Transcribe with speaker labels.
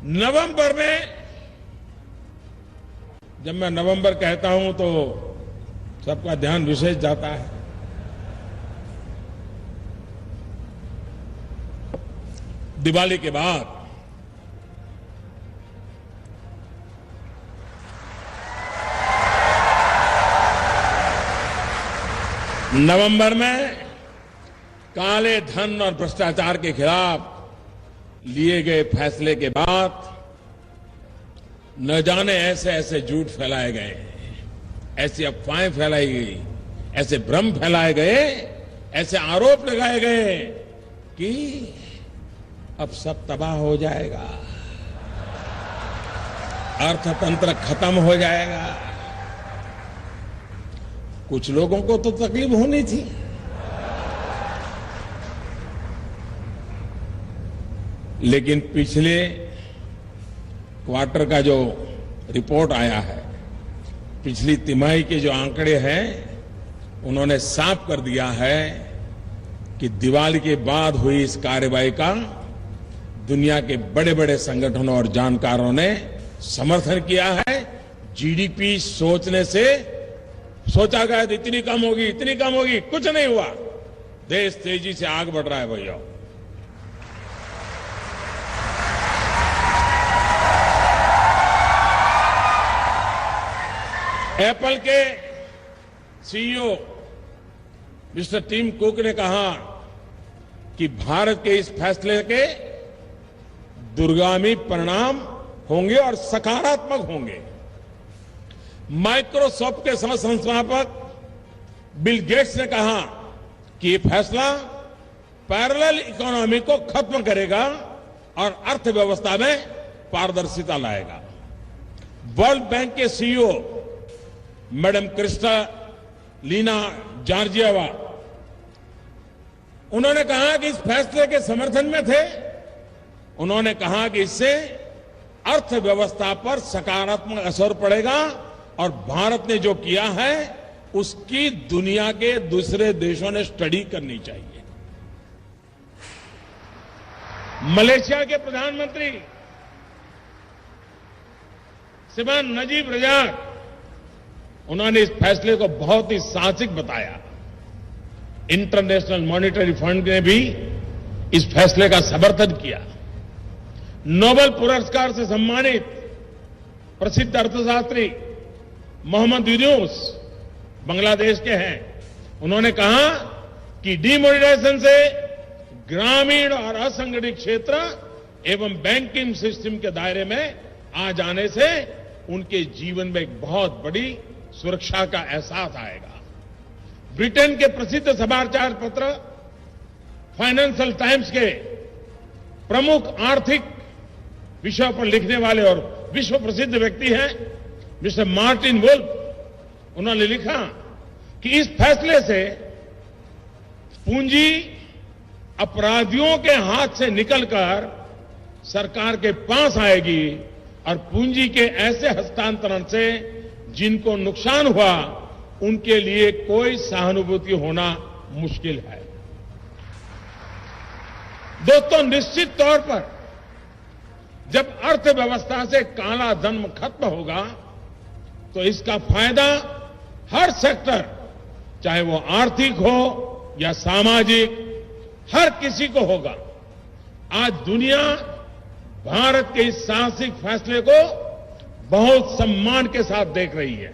Speaker 1: नवंबर में, जब मैं नवंबर कहता हूं तो सबका ध्यान विशेष जाता है। दिवाली के बाद नवंबर में काले धन और भ्रष्टाचार के खिलाफ लिए गए फैसले के बाद न जाने ऐसे ऐसे झूठ फैलाए गए, ऐसी अफवाहें फैलाई गई, ऐसे भ्रम फैलाए गए, ऐसे आरोप लगाए गए कि अब सब तबाह हो जाएगा, अर्थतंत्र खत्म हो जाएगा। कुछ लोगों को तो तकलीफ होनी थी, लेकिन पिछले क्वार्टर का जो रिपोर्ट आया है, पिछली तिमाही के जो आंकड़े हैं, उन्होंने साफ कर दिया है कि दिवाली के बाद हुई इस कार्रवाई का दुनिया के बड़े बड़े संगठनों और जानकारों ने समर्थन किया है। जीडीपी सोचने से सोचा गया था इतनी कम होगी, इतनी कम होगी, कुछ नहीं हुआ। देश तेजी से आगे बढ़ रहा है भैया। एप्पल के सीईओ मिस्टर टिम कुक ने कहा कि भारत के इस फैसले के दूरगामी परिणाम होंगे और सकारात्मक होंगे। माइक्रोसॉफ्ट के सह संस्थापक बिल गेट्स ने कहा कि ये फैसला पैरेलल इकोनॉमी को खत्म करेगा और अर्थव्यवस्था में पारदर्शिता लाएगा। वर्ल्ड बैंक के सीईओ मैडम क्रिस्टालिना जॉर्जिएवा, उन्होंने कहा कि इस फैसले के समर्थन में थे। उन्होंने कहा कि इससे अर्थव्यवस्था पर सकारात्मक असर पड़ेगा और भारत ने जो किया है उसकी दुनिया के दूसरे देशों ने स्टडी करनी चाहिए। मलेशिया के प्रधानमंत्री श्रीमान नजीब रजाक, उन्होंने इस फैसले को बहुत ही साहसिक बताया। इंटरनेशनल मॉनिटरी फंड ने भी इस फैसले का समर्थन किया। नोबेल पुरस्कार से सम्मानित प्रसिद्ध अर्थशास्त्री मोहम्मद यूनुस बांग्लादेश के हैं। उन्होंने कहा कि डिमोनेटाइजेशन से ग्रामीण और असंगठित क्षेत्र एवं बैंकिंग सिस्टम के दायरे में आ जाने से उनके जीवन में एक बहुत बड़ी सुरक्षा का एहसास आएगा। ब्रिटेन के प्रसिद्ध समाचार पत्र फाइनेंशियल टाइम्स के प्रमुख आर्थिक विषयों पर लिखने वाले और विश्व प्रसिद्ध व्यक्ति हैं मिस्टर मार्टिन वुल्फ। उन्होंने लिखा कि इस फैसले से पूंजी अपराधियों के हाथ से निकलकर सरकार के पास आएगी और पूंजी के ऐसे हस्तांतरण से जिनको नुकसान हुआ उनके लिए कोई सहानुभूति होना मुश्किल है। दोस्तों, निश्चित तौर पर जब अर्थव्यवस्था से काला धन खत्म होगा तो इसका फायदा हर सेक्टर, चाहे वो आर्थिक हो या सामाजिक, हर किसी को होगा। आज दुनिया भारत के इस साहसिक फैसले को बहुत सम्मान के साथ देख रही है।